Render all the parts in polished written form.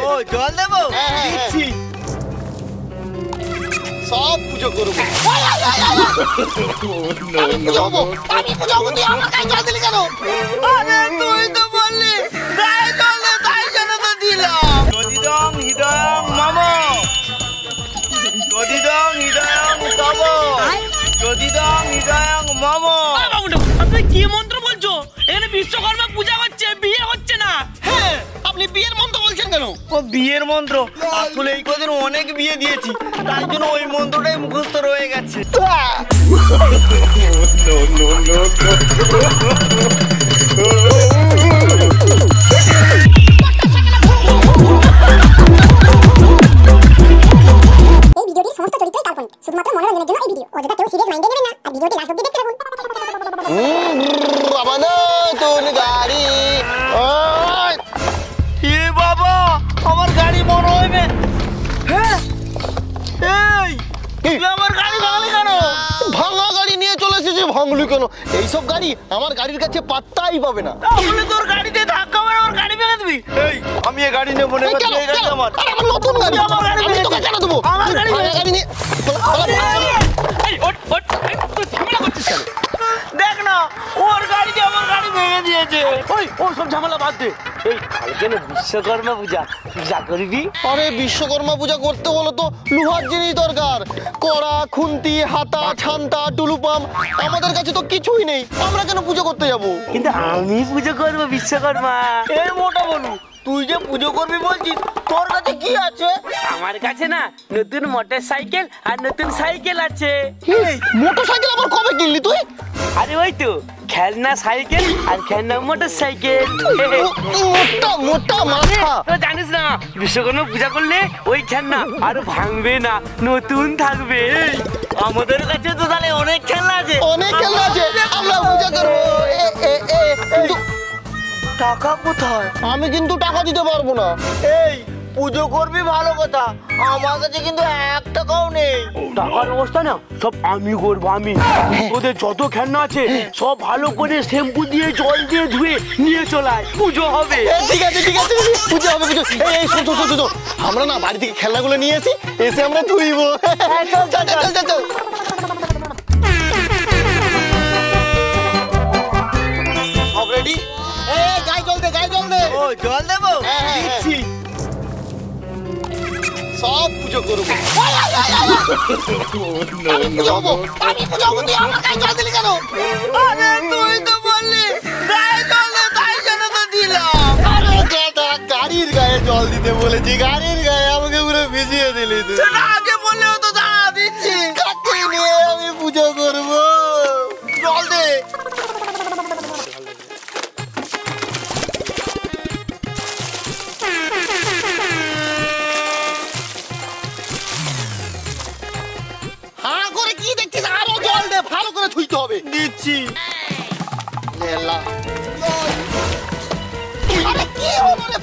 ও জল দেবো, দিচ্ছি। সব পুজো করবো। আমি পুজো হবো, আমি পুজো হবো, তুই আমার গায়ে জল দিলি কেন? আরে তুই তো বললি গায়ে জল দে, তাই জন্য তো দিলাম। যদিদং হৃদয়ং মম, যদিদং হৃদয়ং তব, যদিদং হৃদয়ং মম। আপনি কি মন্ত্র বলছো? এখানে বিশ্বকর্মা পূজা হচ্ছে, বিয়ে হচ্ছে না। হ্যাঁ, আপনি বিয়ের মন্ত্র বলছেন কেন? ও বিয়ের মন্ত্র, আসলে এই কদিন অনেক বিয়ে দিয়েছি, তাই জন্য ওই মন্ত্রটাই মুখস্থ রয়ে গেছে। এই ভিডিওটির সমস্ত চরিত্রই কাল্পনিক, শুধুমাত্র মনোরঞ্জনের জন্য এই ভিডিও। অযথা কেউ সিরিয়াস মাইন্ডে নেবেন না, আর ভিডিওটি লাস্ট অবধি দেখতে থাকুন। বাবা নতুন গাড়ি। এ বাবা, আমার গাড়ি বড় হইবে। হ্যাঁ, এই তুই আমার গাড়ি ভাঙলি কেন? ভাঙা গাড়ি নিয়ে চলে এসেছে, ভাঙলি কেন? এইসব গাড়ি আমার গাড়ির কাছে পাত্তাই পাবে না। তাহলে তোর গাড়িতে ধাক্কা মারে আমার গাড়ি ভেঙে দিবি। এই আমি এই গাড়ি নেবো না, এই গাড়ি আমার। আরে আমার নতুন গাড়ি, আমার গাড়ি আমি তোকে কেন দেবো? আমার গাড়ি ভাঙা গাড়ি নিয়ে এই ওট ওট, তুই ঝামেলা করছিস কেন? দেখ না, ওর গাড়িতে আমার গাড়ি ভেঙে দিয়েছে। ওই ও সব ঝামেলা বাদ দে। এই কালকে না বিশ্বকর্মা পূজা, পূজা করবি? আরে বিশ্বকর্মা পূজা করতে হলে তো লোহার জিনিস দরকার। কড়া, খুন্তি, হাতা, ছান্তা, টুলু পাম্প, আমাদের কাছে তো কিছুই নেই। আমরা কেন পুজো করতে যাব? কিন্তু আমি পুজো করবো বিশ্বকর্মা। এই মোটা বলু, তুই যে পুজো করবি বলছিস, তোর কাছে কি আছে? আমার কাছে না নতুন মোটর সাইকেল আর নতুন সাইকেল আছে। মোটর সাইকেল আবার কবে কিনলি তুই? আরে ওই তো খেলনা সাইকেল আর খেলনা মোটর সাইকেল। মোটা মোটা মাথা। তো জানিস না বিশ্বকর্মা পূজা করলে ওই খেলনা আর ভাঙবে না, নতুন থাকবে। আমাদের কাছে তো তাহলে অনেক খেলনা আছে। অনেক খেলনা আছে, আমরা পূজা করবো। কিন্তু টাকা কোথায়? আমি কিন্তু টাকা দিতে পারবো না। এই পুজো করবি ভালো কথা, আমার কাছে কিন্তু 1 টাকাও নেই। টাকার ব্যবস্থা না সব আমি করবো। আমি ওদের যত খেলনা আছে সব ভালো করে শ্যাম্পু দিয়ে জল দিয়ে ধুয়ে নিয়ে চলায়, পুজো হবে। ঠিক আছে ঠিক আছে, পুজো হবে পুজো। এই শোন শোন শোন, আমরা না বাড়ি থেকে খেলনাগুলো নিয়ে এসি, এসে আমরা ধুইবো। চল চল চল চল চল। সব রেডি? গায়ে জল দে, গায়ে জল দে। ও জল দেবো, দিচ্ছি। সব পুজো করবো। আমি পুজো হবো, আমি পুজো হবো, তুই আমার গায়ে জল দিলি কেন? আরে তুই তো বললি গায়ে জল দে, তাই জন্য তো দিলাম। আরে দাদা, গাড়ির গায়ে জল দিতে বলেছি, গাড়ির গায়ে আমাকে পুরো ভিজিয়ে দিলি তুই। সেটা আগে বললেও তো দাঁড়া, দিচ্ছি। কাকে নিয়ে আমি পুজো করবো? জল দে। হ্যাঁ করে কি দেখছিস? আরো জল দে, ভালো করে ধুইতে হবে। দিচ্ছি। লেলা। আরে কি হলো রে?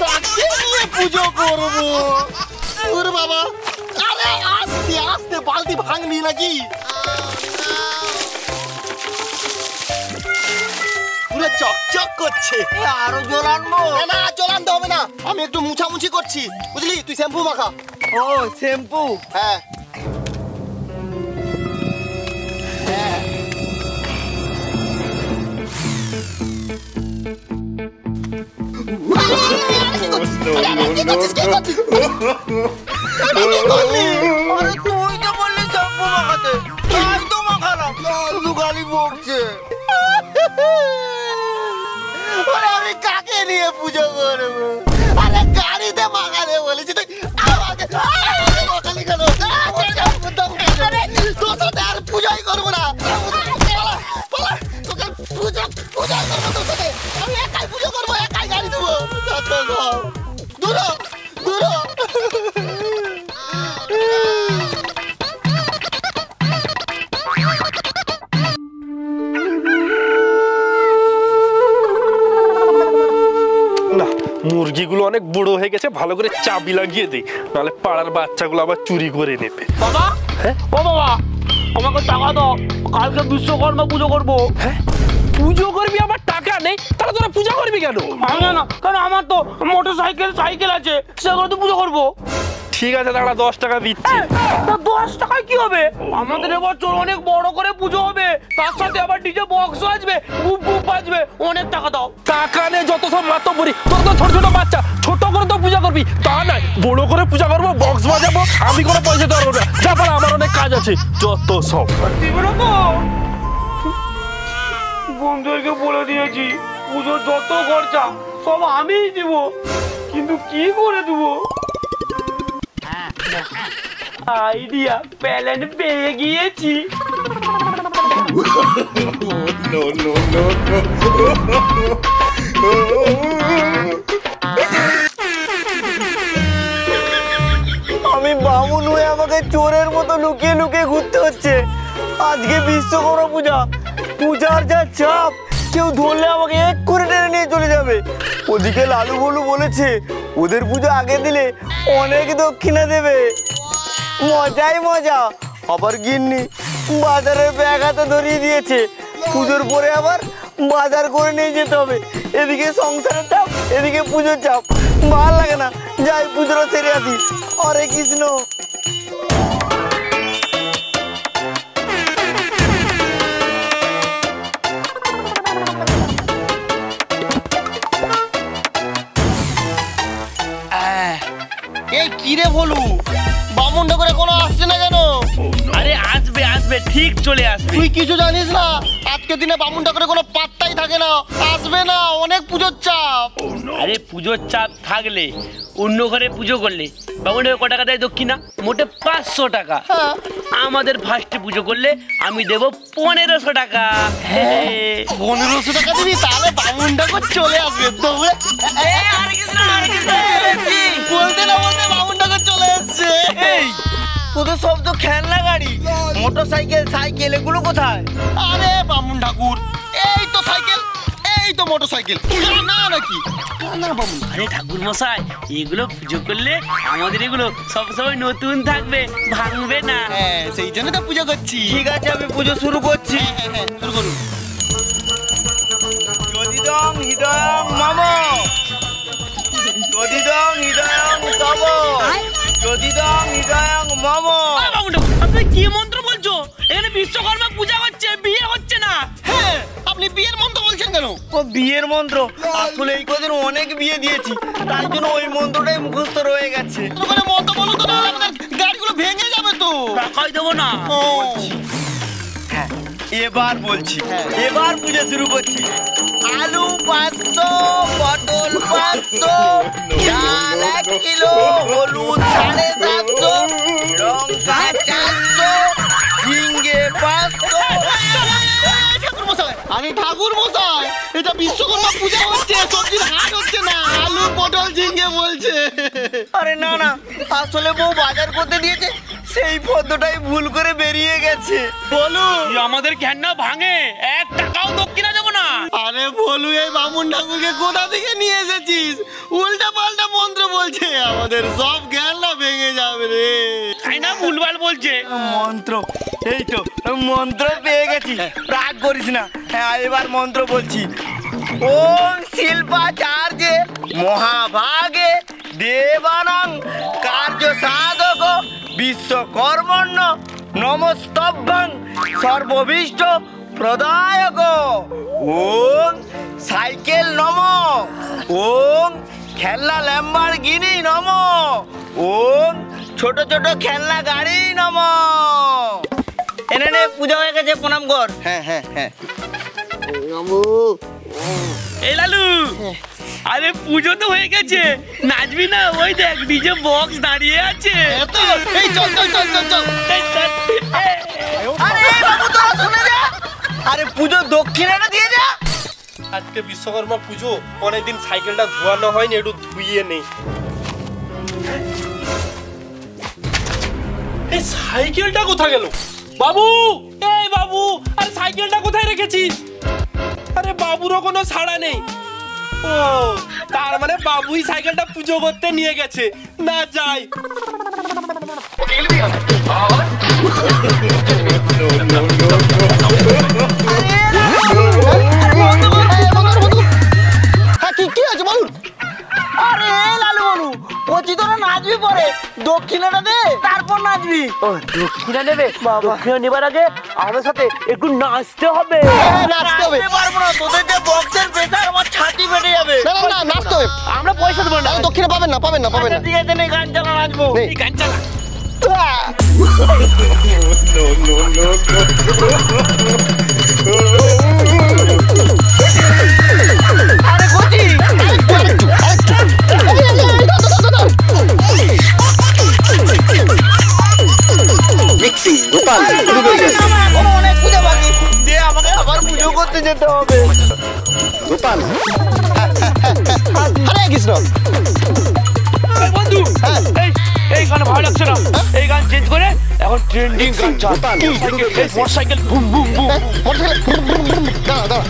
কাকে নিয়ে পুজো করবো? ওরে বাবা, আরে আস্তে আস্তে, বালতি ভাঙনি নাকি? পুরো চকচক করছে। আরো জল আনবো? না জল আনতে হবে না, আমি একটু মুছামুছি করছি, বুঝলি? তুই শ্যাম্পু মাখা। ও শ্যাম্পু? হ্যাঁ আরে তুই তো বললি শ্যাম্পু মাখাতে, তাই তো মাখালাম, শুধু গালি বকছে। আমি কাকে নিয়ে পুজো করবো? আরে গাড়িতে মাখাতে বলেছি, তুই আমাকে মাখালি কেন? তোর সাথে আর পুজোই করবো না। তোকে পুজো পূজা করবো তোর সাথে। আমি একাই পুজো করবো, একাই গাড়ি দেবো। দূর দূর। মুরগিগুলো অনেক বড় হয়ে গেছে, ভালো করে চাবি লাগিয়ে দিই, নাহলে পাড়ার বাচ্চাগুলো আবার চুরি করে নেবে। বাবা, ও বাবা, আমাকে টাকা দাও, কালকে বিশ্বকর্মা পুজো করবো। হ্যাঁ পুজো করবি, আবার টাকা নেই? তাহলে তোরা পূজা করবি কেন? না না, কারণ আমার তো মোটর সাইকেল টাকা করে তো পুজো করবো। ঠিক আছে দাঁড়া 10 টাকা দিচ্ছি। 10 টাকায় কি হবে? আমাদের এবছর অনেক বড় করে পুজো হবে, তার সাথে আবার ডিজে বক্সও আসবে, বুপ বুপ বাজবে। অনেক টাকা দাও। টাকা নেই যত সব মাতব্বরি, তোর তো ছোট ছোট বাচ্চা, ছোট করে তো পূজা করবি, তা নয় বড় করে পূজা করবো, বক্স বাজাবো, আমি কোনো পয়সা দেওয়া হবে না। যা পারা, আমার অনেক কাজ আছে, যত সব। দিবে না তো? বন্ধুদেরকে বলে দিয়েছি পুজোর যত খরচা সব আমিই দিব, কিন্তু কি করে দেবো? আইডিয়া প্যালেন্ট পেয়ে গিয়েছি। আমি বামুন হয়ে আমাকে চোরের মতো লুকিয়ে লুকিয়ে ঘুরতে হচ্ছে। আজকে বিশ্বকর্মা পূজা, পূজার যা চাপ, কেউ ধরলে আমাকে এক করে টেনে নিয়ে চলে যাবে। ওদিকে লালু বলু বলেছে ওদের পুজো আগে দিলে অনেক দক্ষিণা দেবে। মজাই মজা। আবার গিন্নি বাজারের ব্যাগ হাতে ধরিয়ে দিয়েছে, পুজোর পরে আবার বাজার করে নিয়ে যেতে হবে। এদিকে সংসারের চাপ, এদিকে পুজোর চাপ, ভালো লাগে না। যাই পুজোটা সেরে আসি। হরে কৃষ্ণ। এই কিরে বলু, বামুন ঠাকুর এখনো আসছে না কেন? আরে আসবে আসবে, ঠিক চলে আসবে। তুই কিছু জানিস না? আজকের দিনে বামুন ঠাকুরের কোনো পাত্তাই থাকে না, আসবে না, অনেক পুজোর চাপ। আরে পুজোর চাপ থাকলে অন্য ঘরে পুজো করলে বাবুনের ক টাকা দেয় দক্ষিণা? মোটে 500 টাকা। আমাদের ফার্স্টে পুজো করলে আমি দেব 1500 টাকা। 1500 টাকা দিবি? তাহলে বামুন ঠাকুর চলে আসবে। দৌড়ে বলতে না বলতে বামুন ঠাকুর চলে এসছে। তোদের সব তো খেলনা গাড়ি, মোটর সাইকেল, সাইকেল এগুলো কোথায়? আরে বামুন ঠাকুর, এই তো সাইকেল, এই তো মোটর সাইকেল। না নাকি না বামুন? আরে ঠাকুর মশাই, এগুলো পুজো করলে আমাদের এগুলো সবসময় নতুন থাকবে, ভাঙবে না। হ্যাঁ, সেই জন্য তো পুজো করছি। ঠিক আছে, আমি পুজো শুরু করছি। হ্যাঁ, শুরু করুন। যদিদং হৃদয়ং মম, যদিদং হৃদয়ং তব, যদিদং হৃদয়ং মম। আপনি কি মন্ত্র বলছো? এখানে বিশ্বকর্মা পূজা হচ্ছে, বিয়ে হচ্ছে না। হ্যাঁ, আপনি বিয়ের মন্ত্র বলছেন কেন? ও বিয়ের মন্ত্র? আসলে এই কদিন অনেক বিয়ে দিয়েছি, তাই জন্য ওই মন্ত্রটাই মুখস্থ রয়ে গেছে। ওখানে মন্ত্র বলো তো, না আমাদের গাড়িগুলো ভেঙে যাবে তো। টাকাই দেবো না। হ্যাঁ, এবার বলছি, এবার পুজো শুরু করছি। আলু 500, পটল 500, ডাল 1 কিলো, হলুদ 750, লঙ্কা 400, ঝিঙ্গে 500। আরে ঠাকুর মশাই, এটা বিশ্বকর্মা পূজা হচ্ছে, সবজির হাট হচ্ছে না। আলু পটল ঝিঙ্গে বলছে। আরে না না, আসলে বউ বাজার করতে দিয়েছে, সেই পদ্মটাই ভুল করে বেরিয়ে গেছে। বলু, আমাদের ঘ্যান্না ভাঙে, 1 টাকাও দক্ষিণা দেবো না। আরে বলু, এই বামুন ঠাকুরকে কোথা থেকে নিয়ে এসেছিস? উল্টা পাল্টা মন্ত্র বলছে, আমাদের সব জ্ঞানটা ভেঙে যাবে রে। তাই না, ভুলভাল বলছে। মন্ত্র, এই তো মন্ত্র পেয়ে গেছি, রাগ করিস না। হ্যাঁ, এবার মন্ত্র বলছি। ওম শিল্পাচার্যে মহাভাগে দেবানাং কার্য সাধক বিশ্বকর্মণ্য নমস্তভ্যং সর্ববিষ্ট প্রদায়ক। ওম সাইকেল নম, ওম খেলনা ল্যাম্বরগিনি নম, ওম ছোট ছোট খেলনা গাড়ি নম। এনে নে, পূজা হয়ে গেছে, প্রণাম কর। হ্যাঁ হ্যাঁ হ্যাঁ। এই লালু, আরে পুজো তো হয়ে গেছে, নাচবি না? ওই দেখ ডিজে বক্স দাঁড়িয়ে আছে। এই চল চল চল চল চল। আরে বাবু, তোরা শুনে যা। আরে পুজো দক্ষিণাটা দিয়ে যা। আজকে বিশ্বকর্মা পুজো, অনেকদিন সাইকেলটা ধোয়ানো হয়নি, একটু ধুইয়ে নেই। এই সাইকেলটা কোথায় গেল? বাবু, এই বাবু, আরে সাইকেলটা কোথায় রেখেছিস? আরে বাবুরও কোনো ছাড়া নেই। ও, তার মানে বাবুই সাইকেলটা পুজো করতে নিয়ে গেছে। না যাই। কি আছে বলুন? আরে লালু বলু, কচি তোরা নাচবি পরে, দক্ষিণাটা দে তারপর নাচবি। ও দক্ষিণা নেবে? দক্ষিণা নেবার আগে আমার সাথে একটু নাচতে হবে। নাচতে হবে। পারবো না, তোদের যে বক্সের প্রেসার আমার ছাতি ফেটে যাবে। না না না, নাচতে হবে। আমরা পয়সা দেবো না। দক্ষিণে পাবেন না, পাবেন না, পাবেন না। ঠিক আছে, নে গান চালা, নাচবো। নেই। গান চালা। আরে কচি অনেক পূজা বাকি দে, আমাকে আবার পুজো করতে যেতে হবে। হরে কৃষ্ণ। এই বন্ধু, এই গান ভালো লাগছে না, এই গান চেঞ্জ করে এখন ট্রেন্ডিং গান চাল। Motorcycle boom boom boom. দাঁড়া দাঁড়া।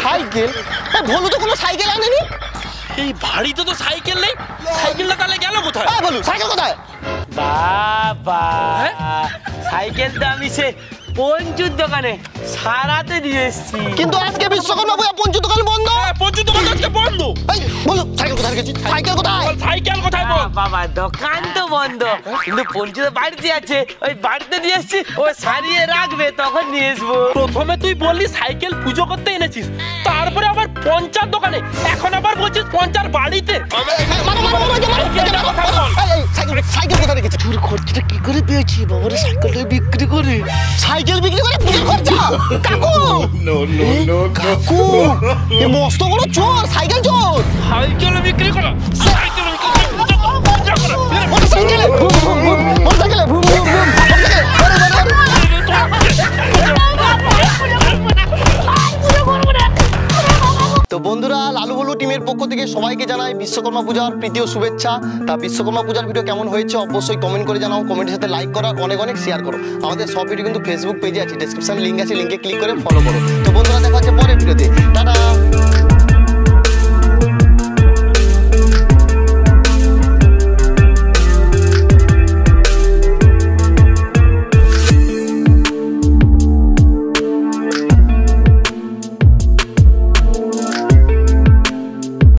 সাইকেল? ভোলু তো কোনো সাইকেল আনেনি। এই বাড়িতে তো সাইকেল নেই, সাইকেলটা তাহলে গেল কোথায়? বলু সাইকেল কোথায়? বাবা, সাইকেলটা আমি সে পঞ্চুর দোকানে সারাতে দিয়ে এসছি। কিন্তু আজকে বিশ্বকর্মা পূজা, পঞ্চু দোকান বন্ধ। পঞ্চু দোকান আজকে বন্ধ। এই বলু সাইকেল কোথায় রেখেছি? সাইকেল কোথায়? সাইকেল কোথায় বল? বাবা দোকান তো বন্ধ, কিন্তু পঞ্চু তো বাড়িতে আছে, ওই বাড়িতে দিয়ে এসছি, ও সারিয়ে রাখবে তখন নিয়ে আসবো। প্রথমে তুই বললি সাইকেল পুজো করতে এনেছিস, তারপরে আবার পঞ্চার দোকানে, এখন আবার বলছিস পঞ্চার বাড়িতে। সাইকেল কোথায় রেখেছি? তোর খরচাটা কি করে পেয়েছি? বাবার সাইকেলটা বিক্রি করে, সাইকেল বিক্রি করে পুজো খরচা। কাকু কাকু, এ মস্ত বড় চোর, সাইকেল চোর। সাইকেল বিক্রি করা, সাইকেল বিক্রি করা, পুজো করা। মোটরসাইকেলে ভুম ভুম ভুম, মোটরসাইকেলে ভুম ভুম ভুম, তো বন্ধুরা, লালু বলু টিমের পক্ষ থেকে সবাইকে জানাই বিশ্বকর্মা পূজার প্রীতি ও শুভেচ্ছা। তা বিশ্বকর্মা পূজার ভিডিও কেমন হয়েছে অবশ্যই কমেন্ট করে জানাও, কমেন্টের সাথে লাইক করার অনেক অনেক শেয়ার করো। আমাদের সব ভিডিও কিন্তু ফেসবুক পেজে আছে, ডেসক্রিপশন লিঙ্ক আছে, লিঙ্কে ক্লিক করে ফলো করো। তো বন্ধুরা, দেখা হচ্ছে পরের ভিডিওতে। টাটা।